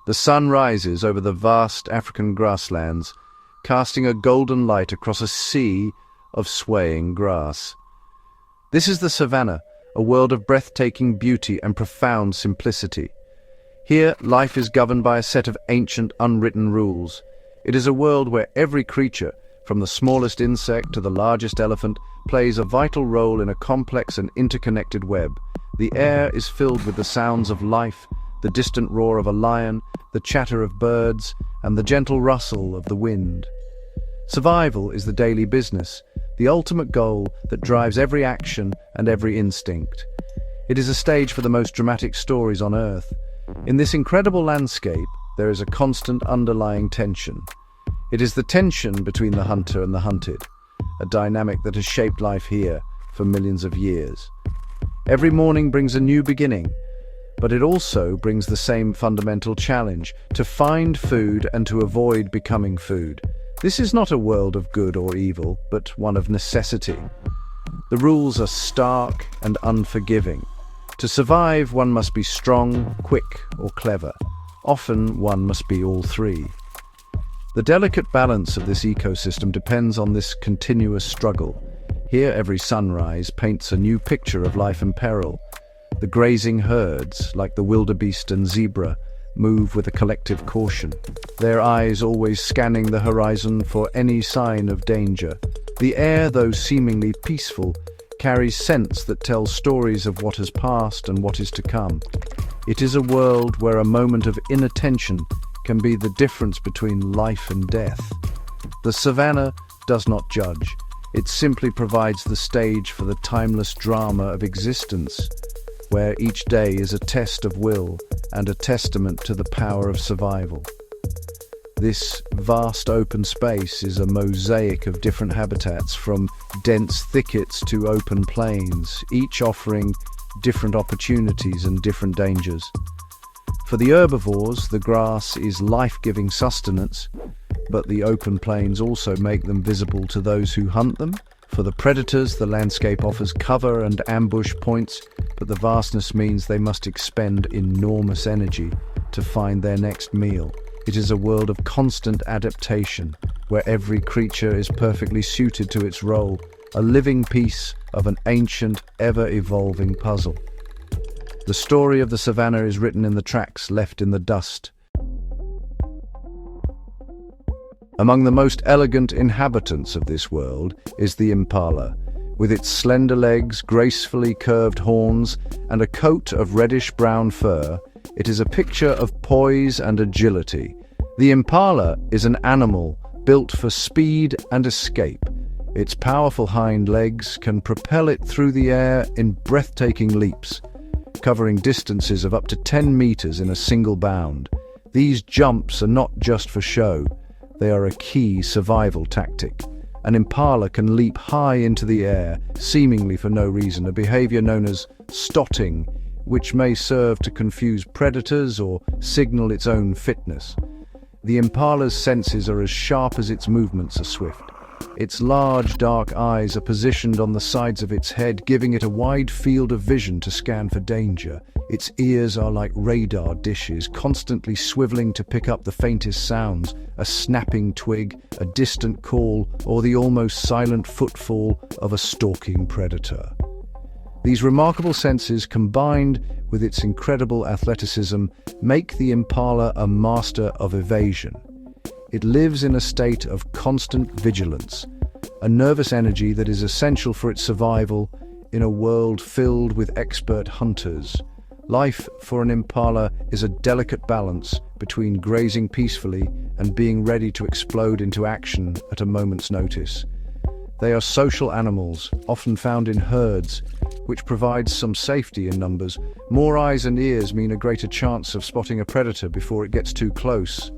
The sun rises over the vast African grasslands, casting a golden light across a sea of swaying grass. This is the savannah, a world of breathtaking beauty and profound simplicity. Here, life is governed by a set of ancient, unwritten rules. It is a world where every creature, from the smallest insect to the largest elephant, plays a vital role in a complex and interconnected web. The air is filled with the sounds of life, the distant roar of a lion, the chatter of birds, and the gentle rustle of the wind. Survival is the daily business, the ultimate goal that drives every action and every instinct. It is a stage for the most dramatic stories on Earth. In this incredible landscape, there is a constant underlying tension. It is the tension between the hunter and the hunted, a dynamic that has shaped life here for millions of years. Every morning brings a new beginning, but it also brings the same fundamental challenge: to find food and to avoid becoming food. This is not a world of good or evil, but one of necessity. The rules are stark and unforgiving. To survive, one must be strong, quick, or clever. Often, one must be all three. The delicate balance of this ecosystem depends on this continuous struggle. Here, every sunrise paints a new picture of life and peril. The grazing herds, like the wildebeest and zebra, move with a collective caution, their eyes always scanning the horizon for any sign of danger. The air, though seemingly peaceful, carries scents that tell stories of what has passed and what is to come. It is a world where a moment of inattention can be the difference between life and death. The savannah does not judge. It simply provides the stage for the timeless drama of existence, where each day is a test of will and a testament to the power of survival. This vast open space is a mosaic of different habitats, from dense thickets to open plains, each offering different opportunities and different dangers. For the herbivores, the grass is life-giving sustenance, but the open plains also make them visible to those who hunt them. For the predators, the landscape offers cover and ambush points, but the vastness means they must expend enormous energy to find their next meal. It is a world of constant adaptation, where every creature is perfectly suited to its role, a living piece of an ancient, ever-evolving puzzle. The story of the savannah is written in the tracks left in the dust. Among the most elegant inhabitants of this world is the impala. With its slender legs, gracefully curved horns, and a coat of reddish-brown fur, it is a picture of poise and agility. The impala is an animal built for speed and escape. Its powerful hind legs can propel it through the air in breathtaking leaps, covering distances of up to 10 meters in a single bound. These jumps are not just for show. They are a key survival tactic. An impala can leap high into the air, seemingly for no reason, a behavior known as stotting, which may serve to confuse predators or signal its own fitness. The impala's senses are as sharp as its movements are swift. Its large, dark eyes are positioned on the sides of its head, giving it a wide field of vision to scan for danger. Its ears are like radar dishes, constantly swiveling to pick up the faintest sounds, a snapping twig, a distant call, or the almost silent footfall of a stalking predator. These remarkable senses, combined with its incredible athleticism, make the impala a master of evasion. It lives in a state of constant vigilance, a nervous energy that is essential for its survival in a world filled with expert hunters. Life for an impala is a delicate balance between grazing peacefully and being ready to explode into action at a moment's notice. They are social animals, often found in herds, which provides some safety in numbers. More eyes and ears mean a greater chance of spotting a predator before it gets too close.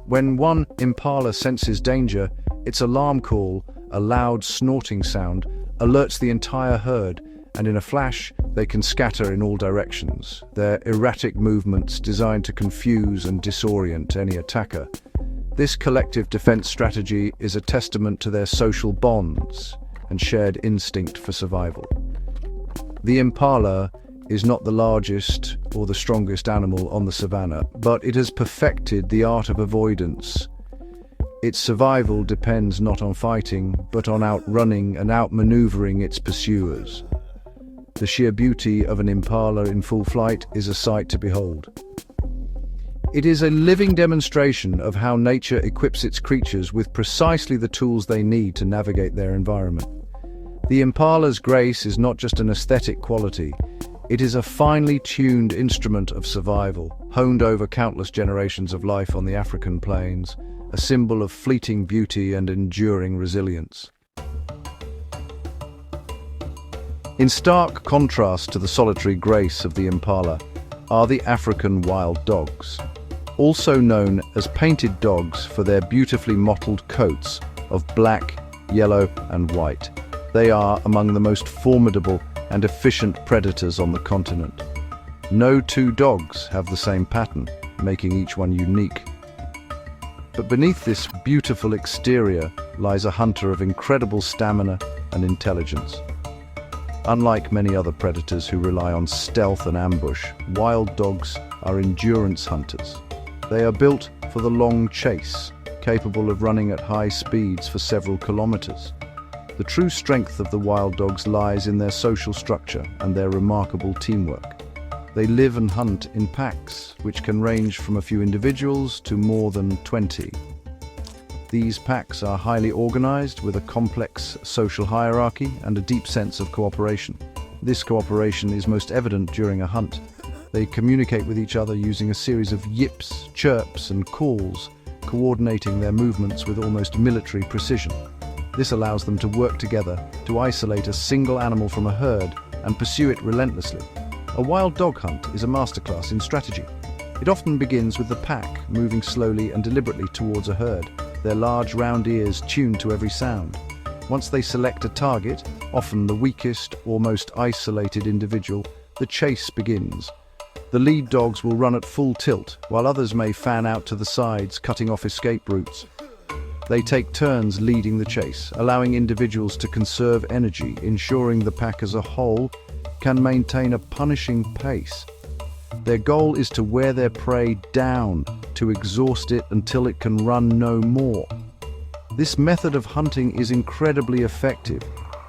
When one impala senses danger, its alarm call, a loud snorting sound, alerts the entire herd, and in a flash, they can scatter in all directions, their erratic movements designed to confuse and disorient any attacker. This collective defense strategy is a testament to their social bonds and shared instinct for survival. The impala is not the largest or the strongest animal on the savannah, but it has perfected the art of avoidance. Its survival depends not on fighting, but on outrunning and outmaneuvering its pursuers. The sheer beauty of an impala in full flight is a sight to behold. It is a living demonstration of how nature equips its creatures with precisely the tools they need to navigate their environment. The impala's grace is not just an aesthetic quality, it is a finely tuned instrument of survival, honed over countless generations of life on the African plains, a symbol of fleeting beauty and enduring resilience. In stark contrast to the solitary grace of the impala are the African wild dogs, also known as painted dogs for their beautifully mottled coats of black, yellow, and white. They are among the most formidable and efficient predators on the continent. No two dogs have the same pattern, making each one unique. But beneath this beautiful exterior lies a hunter of incredible stamina and intelligence. Unlike many other predators who rely on stealth and ambush, wild dogs are endurance hunters. They are built for the long chase, capable of running at high speeds for several kilometers. The true strength of the wild dogs lies in their social structure and their remarkable teamwork. They live and hunt in packs, which can range from a few individuals to more than 20. These packs are highly organized with a complex social hierarchy and a deep sense of cooperation. This cooperation is most evident during a hunt. They communicate with each other using a series of yips, chirps, and calls, coordinating their movements with almost military precision. This allows them to work together to isolate a single animal from a herd and pursue it relentlessly. A wild dog hunt is a masterclass in strategy. It often begins with the pack moving slowly and deliberately towards a herd, their large round ears tuned to every sound. Once they select a target, often the weakest or most isolated individual, the chase begins. The lead dogs will run at full tilt, while others may fan out to the sides, cutting off escape routes. They take turns leading the chase, allowing individuals to conserve energy, ensuring the pack as a whole can maintain a punishing pace. Their goal is to wear their prey down, to exhaust it until it can run no more. This method of hunting is incredibly effective,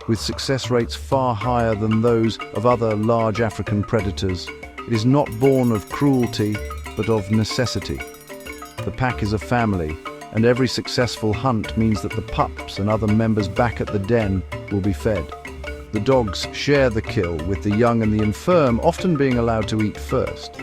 with success rates far higher than those of other large African predators. It is not born of cruelty, but of necessity. The pack is a family, and every successful hunt means that the pups and other members back at the den will be fed. The dogs share the kill, with the young and the infirm often being allowed to eat first.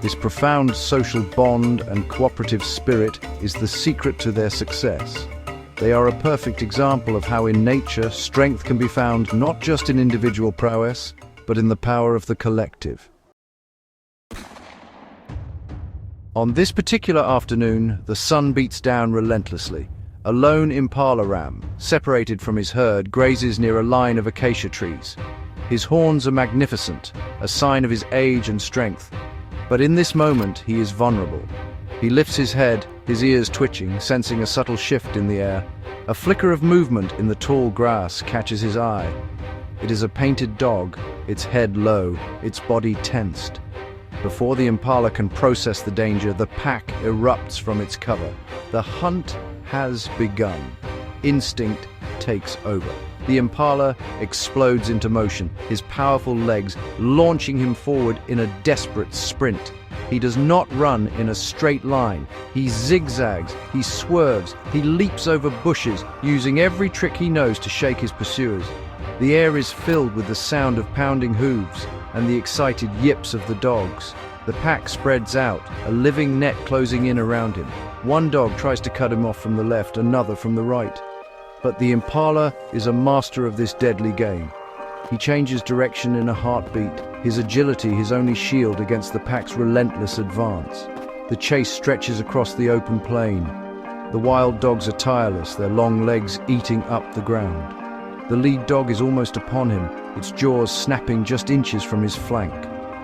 This profound social bond and cooperative spirit is the secret to their success. They are a perfect example of how in nature strength can be found not just in individual prowess, but in the power of the collective. On this particular afternoon, the sun beats down relentlessly. A lone impala ram, separated from his herd, grazes near a line of acacia trees. His horns are magnificent, a sign of his age and strength. But in this moment, he is vulnerable. He lifts his head, his ears twitching, sensing a subtle shift in the air. A flicker of movement in the tall grass catches his eye. It is a painted dog, its head low, its body tensed. Before the impala can process the danger, the pack erupts from its cover. The hunt has begun. Instinct takes over. The impala explodes into motion, his powerful legs launching him forward in a desperate sprint. He does not run in a straight line. He zigzags, he swerves, he leaps over bushes, using every trick he knows to shake his pursuers. The air is filled with the sound of pounding hooves and the excited yips of the dogs. The pack spreads out, a living net closing in around him. One dog tries to cut him off from the left, another from the right. But the impala is a master of this deadly game. He changes direction in a heartbeat, his agility his only shield against the pack's relentless advance. The chase stretches across the open plain. The wild dogs are tireless, their long legs eating up the ground. The lead dog is almost upon him, its jaws snapping just inches from his flank.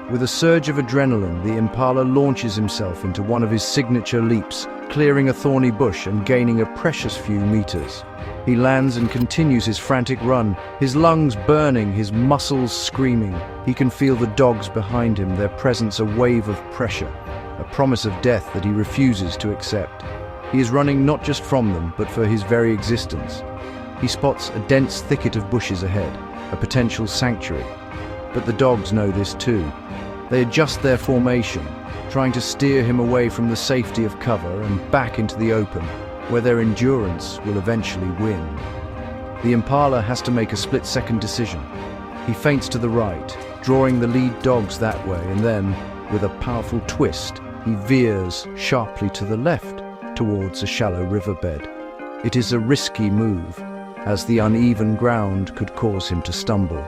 With a surge of adrenaline, the impala launches himself into one of his signature leaps, clearing a thorny bush and gaining a precious few meters. He lands and continues his frantic run, his lungs burning, his muscles screaming. He can feel the dogs behind him, their presence a wave of pressure, a promise of death that he refuses to accept. He is running not just from them, but for his very existence. He spots a dense thicket of bushes ahead, a potential sanctuary. But the dogs know this too. They adjust their formation, trying to steer him away from the safety of cover and back into the open, where their endurance will eventually win. The Impala has to make a split-second decision. He feints to the right, drawing the lead dogs that way, and then, with a powerful twist, he veers sharply to the left towards a shallow riverbed. It is a risky move, as the uneven ground could cause him to stumble.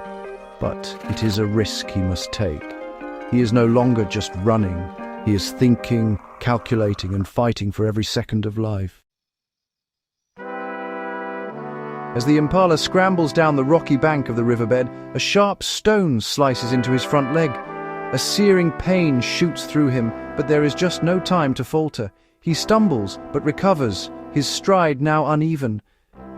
But it is a risk he must take. He is no longer just running. He is thinking, calculating, and fighting for every second of life. As the Impala scrambles down the rocky bank of the riverbed, a sharp stone slices into his front leg. A searing pain shoots through him, but there is just no time to falter. He stumbles, but recovers, his stride now uneven.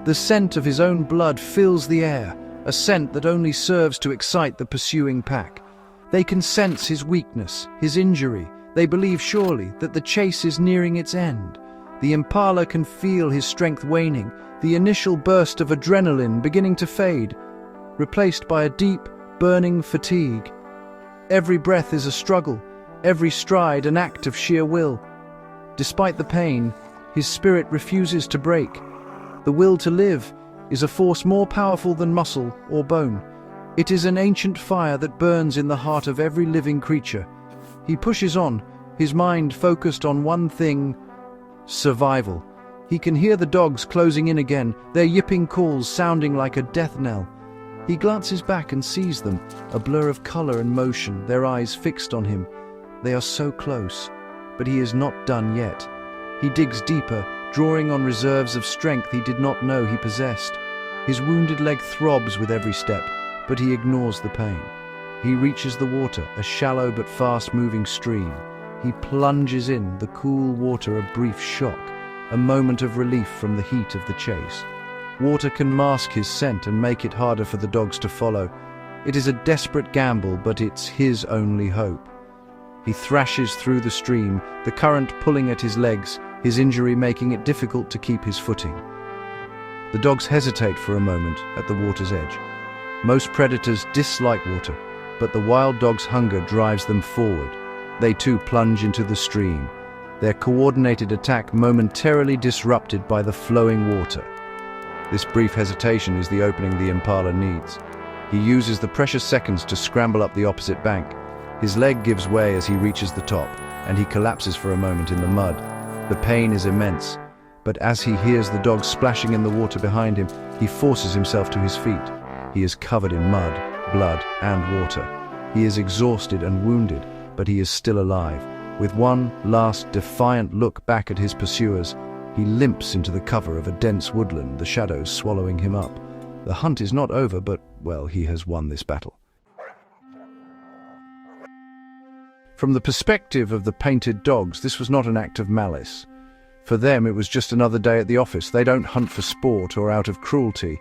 The scent of his own blood fills the air, a scent that only serves to excite the pursuing pack. They can sense his weakness, his injury. They believe surely that the chase is nearing its end. The Impala can feel his strength waning, the initial burst of adrenaline beginning to fade, replaced by a deep, burning fatigue. Every breath is a struggle, every stride an act of sheer will. Despite the pain, his spirit refuses to break. The will to live is a force more powerful than muscle or bone. It is an ancient fire that burns in the heart of every living creature. He pushes on, his mind focused on one thing: survival. He can hear the dogs closing in again, their yipping calls sounding like a death knell. He glances back and sees them, a blur of color and motion, their eyes fixed on him. They are so close, but he is not done yet. He digs deeper, drawing on reserves of strength he did not know he possessed. His wounded leg throbs with every step, but he ignores the pain. He reaches the water, a shallow but fast-moving stream. He plunges in, the cool water a brief shock, a moment of relief from the heat of the chase. Water can mask his scent and make it harder for the dogs to follow. It is a desperate gamble, but it's his only hope. He thrashes through the stream, the current pulling at his legs, his injury making it difficult to keep his footing. The dogs hesitate for a moment at the water's edge. Most predators dislike water, but the wild dog's hunger drives them forward. They too plunge into the stream, their coordinated attack momentarily disrupted by the flowing water. This brief hesitation is the opening the Impala needs. He uses the precious seconds to scramble up the opposite bank. His leg gives way as he reaches the top, and he collapses for a moment in the mud. The pain is immense, but as he hears the dogs splashing in the water behind him, he forces himself to his feet. He is covered in mud, blood, and water. He is exhausted and wounded, but he is still alive. With one last defiant look back at his pursuers, he limps into the cover of a dense woodland, the shadows swallowing him up. The hunt is not over, but, well, he has won this battle. From the perspective of the painted dogs, this was not an act of malice. For them, it was just another day at the office. They don't hunt for sport or out of cruelty.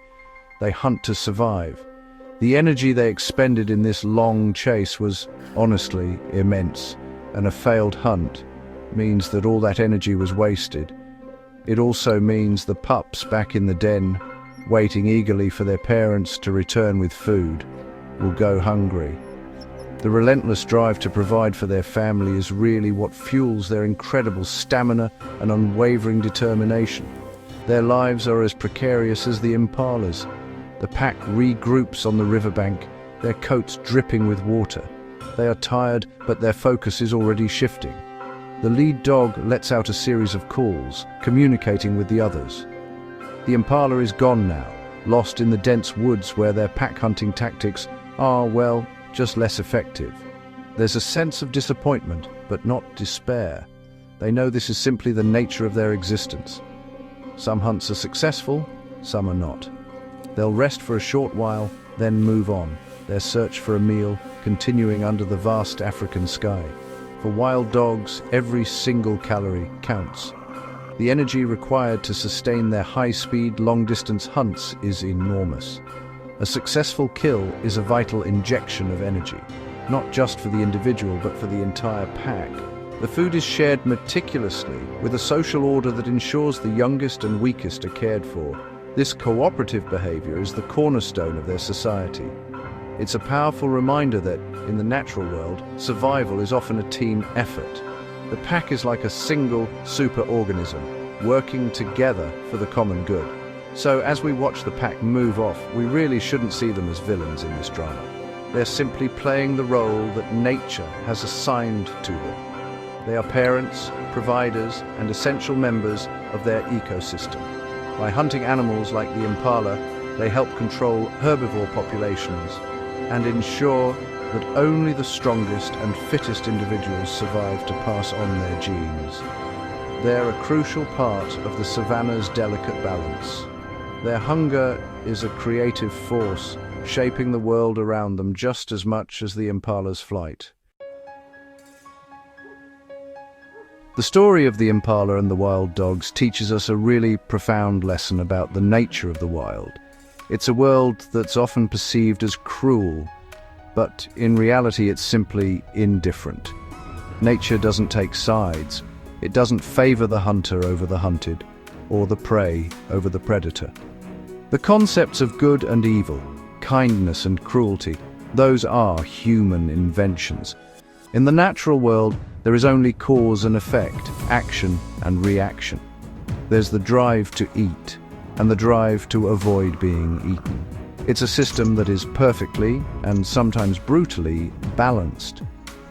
They hunt to survive. The energy they expended in this long chase was, honestly, immense. And a failed hunt means that all that energy was wasted. It also means the pups back in the den, waiting eagerly for their parents to return with food, will go hungry. The relentless drive to provide for their family is really what fuels their incredible stamina and unwavering determination. Their lives are as precarious as the Impala's. The pack regroups on the riverbank, their coats dripping with water. They are tired, but their focus is already shifting. The lead dog lets out a series of calls, communicating with the others. The Impala is gone now, lost in the dense woods where their pack hunting tactics are, well, just less effective. There's a sense of disappointment, but not despair. They know this is simply the nature of their existence. Some hunts are successful, some are not. They'll rest for a short while, then move on, their search for a meal continuing under the vast African sky. For wild dogs, every single calorie counts. The energy required to sustain their high-speed, long-distance hunts is enormous. A successful kill is a vital injection of energy, not just for the individual but for the entire pack. The food is shared meticulously, with a social order that ensures the youngest and weakest are cared for. This cooperative behavior is the cornerstone of their society. It's a powerful reminder that, in the natural world, survival is often a team effort. The pack is like a single superorganism, working together for the common good. So, as we watch the pack move off, we really shouldn't see them as villains in this drama. They're simply playing the role that nature has assigned to them. They are parents, providers, and essential members of their ecosystem. By hunting animals like the impala, they help control herbivore populations and ensure that only the strongest and fittest individuals survive to pass on their genes. They're a crucial part of the savanna's delicate balance. Their hunger is a creative force, shaping the world around them just as much as the impala's flight. The story of the impala and the wild dogs teaches us a really profound lesson about the nature of the wild. It's a world that's often perceived as cruel, but in reality it's simply indifferent. Nature doesn't take sides. It doesn't favor the hunter over the hunted, or the prey over the predator. The concepts of good and evil, kindness and cruelty, those are human inventions. In the natural world, there is only cause and effect, action and reaction. There's the drive to eat, and the drive to avoid being eaten. It's a system that is perfectly, and sometimes brutally, balanced.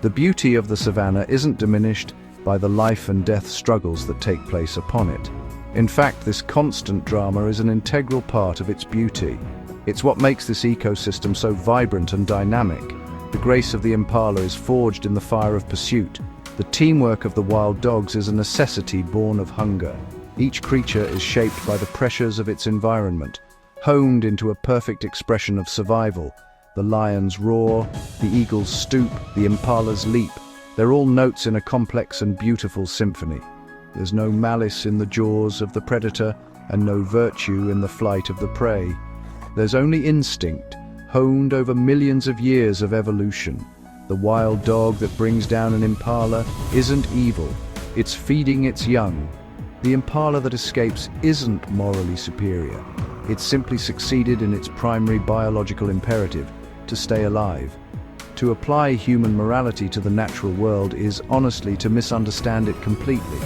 The beauty of the savanna isn't diminished by the life and death struggles that take place upon it. In fact, this constant drama is an integral part of its beauty. It's what makes this ecosystem so vibrant and dynamic. The grace of the impala is forged in the fire of pursuit. The teamwork of the wild dogs is a necessity born of hunger. Each creature is shaped by the pressures of its environment, honed into a perfect expression of survival. The lion's roar, the eagle's stoop, the impala's leap. They're all notes in a complex and beautiful symphony. There's no malice in the jaws of the predator and no virtue in the flight of the prey. There's only instinct, honed over millions of years of evolution. The wild dog that brings down an impala isn't evil, it's feeding its young. The impala that escapes isn't morally superior. It's simply succeeded in its primary biological imperative, to stay alive. To apply human morality to the natural world is honestly to misunderstand it completely.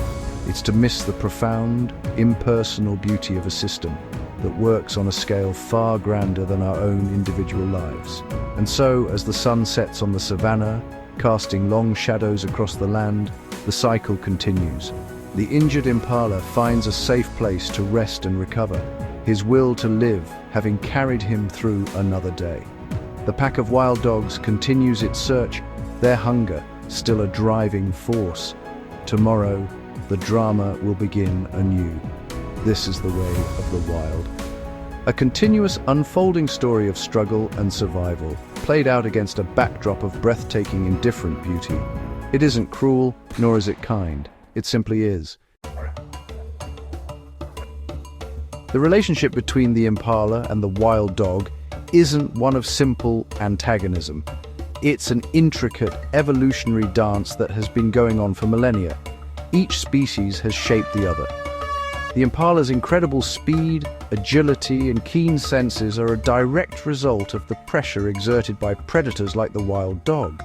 It's to miss the profound, impersonal beauty of a system that works on a scale far grander than our own individual lives. And so, as the sun sets on the savanna, casting long shadows across the land, the cycle continues. The injured impala finds a safe place to rest and recover, his will to live having carried him through another day. The pack of wild dogs continues its search, their hunger still a driving force. Tomorrow, the drama will begin anew. This is the way of the wild. A continuous unfolding story of struggle and survival, played out against a backdrop of breathtaking, indifferent beauty. It isn't cruel, nor is it kind. It simply is. The relationship between the impala and the wild dog isn't one of simple antagonism. It's an intricate, evolutionary dance that has been going on for millennia. Each species has shaped the other. The impala's incredible speed, agility, and keen senses are a direct result of the pressure exerted by predators like the wild dog.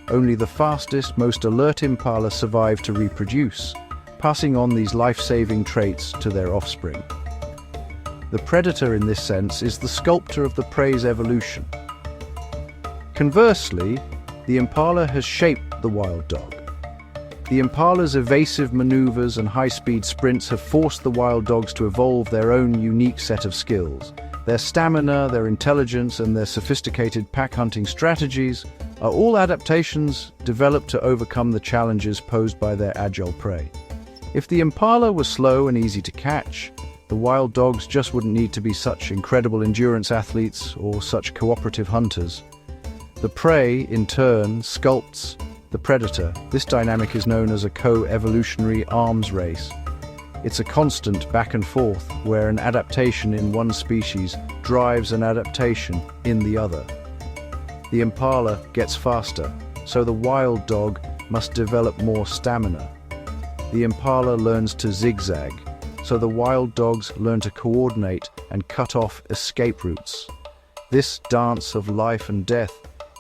Only the fastest, most alert impala survive to reproduce, passing on these life-saving traits to their offspring. The predator, in this sense, is the sculptor of the prey's evolution. Conversely, the impala has shaped the wild dog. The impala's evasive maneuvers and high-speed sprints have forced the wild dogs to evolve their own unique set of skills. Their stamina, their intelligence, and their sophisticated pack-hunting strategies are all adaptations developed to overcome the challenges posed by their agile prey. If the impala were slow and easy to catch, the wild dogs just wouldn't need to be such incredible endurance athletes or such cooperative hunters. The prey, in turn, sculpts the predator. This dynamic is known as a co-evolutionary arms race. It's a constant back and forth where an adaptation in one species drives an adaptation in the other. The impala gets faster, so the wild dog must develop more stamina. The impala learns to zigzag, so the wild dogs learn to coordinate and cut off escape routes. This dance of life and death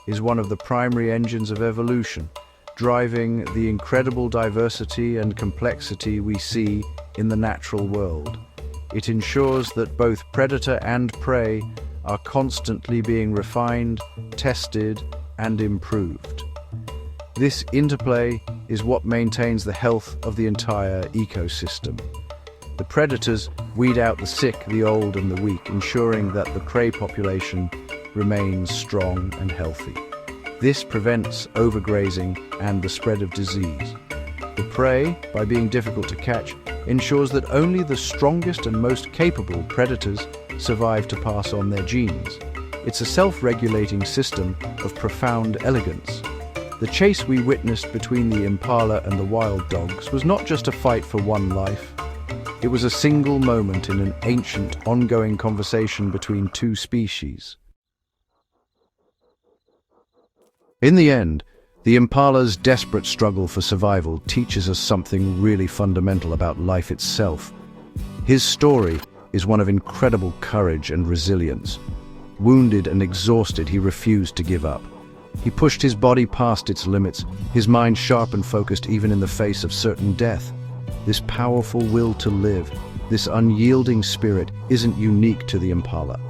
is one of the primary engines of evolution, driving the incredible diversity and complexity we see in the natural world. It ensures that both predator and prey are constantly being refined, tested, and improved. This interplay is what maintains the health of the entire ecosystem. The predators weed out the sick, the old, and the weak, ensuring that the prey population remains strong and healthy. This prevents overgrazing and the spread of disease. The prey, by being difficult to catch, ensures that only the strongest and most capable predators survive to pass on their genes. It's a self-regulating system of profound elegance. The chase we witnessed between the impala and the wild dogs was not just a fight for one life. It was a single moment in an ancient, ongoing conversation between two species. In the end, the impala's desperate struggle for survival teaches us something really fundamental about life itself. His story is one of incredible courage and resilience. Wounded and exhausted, he refused to give up. He pushed his body past its limits, his mind sharp and focused even in the face of certain death. This powerful will to live, this unyielding spirit, isn't unique to the impala.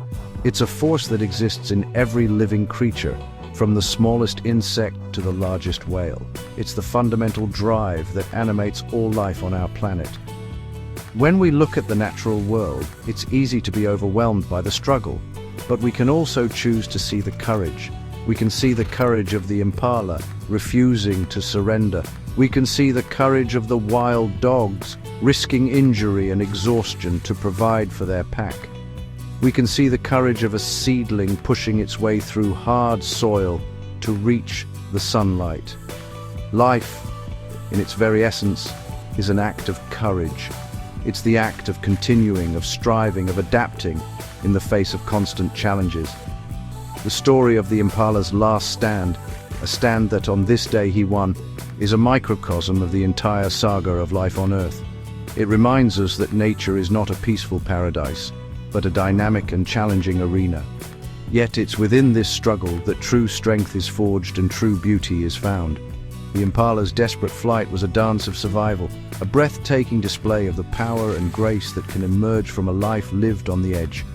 It's a force that exists in every living creature, from the smallest insect to the largest whale. It's the fundamental drive that animates all life on our planet. When we look at the natural world, it's easy to be overwhelmed by the struggle, but we can also choose to see the courage. We can see the courage of the impala, refusing to surrender. We can see the courage of the wild dogs, risking injury and exhaustion to provide for their pack. We can see the courage of a seedling pushing its way through hard soil to reach the sunlight. Life, in its very essence, is an act of courage. It's the act of continuing, of striving, of adapting in the face of constant challenges. The story of the impala's last stand, a stand that on this day he won, is a microcosm of the entire saga of life on Earth. It reminds us that nature is not a peaceful paradise, but a dynamic and challenging arena. Yet it's within this struggle that true strength is forged and true beauty is found. The impala's desperate flight was a dance of survival, a breathtaking display of the power and grace that can emerge from a life lived on the edge.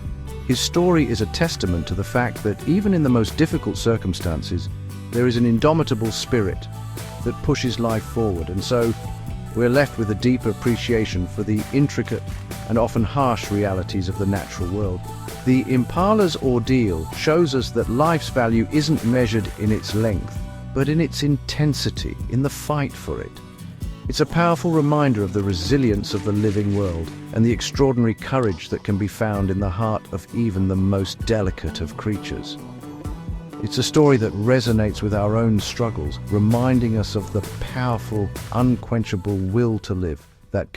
His story is a testament to the fact that even in the most difficult circumstances, there is an indomitable spirit that pushes life forward, and so we're left with a deeper appreciation for the intricate and often harsh realities of the natural world. The impala's ordeal shows us that life's value isn't measured in its length, but in its intensity, in the fight for it. It's a powerful reminder of the resilience of the living world and the extraordinary courage that can be found in the heart of even the most delicate of creatures. It's a story that resonates with our own struggles, reminding us of the powerful, unquenchable will to live that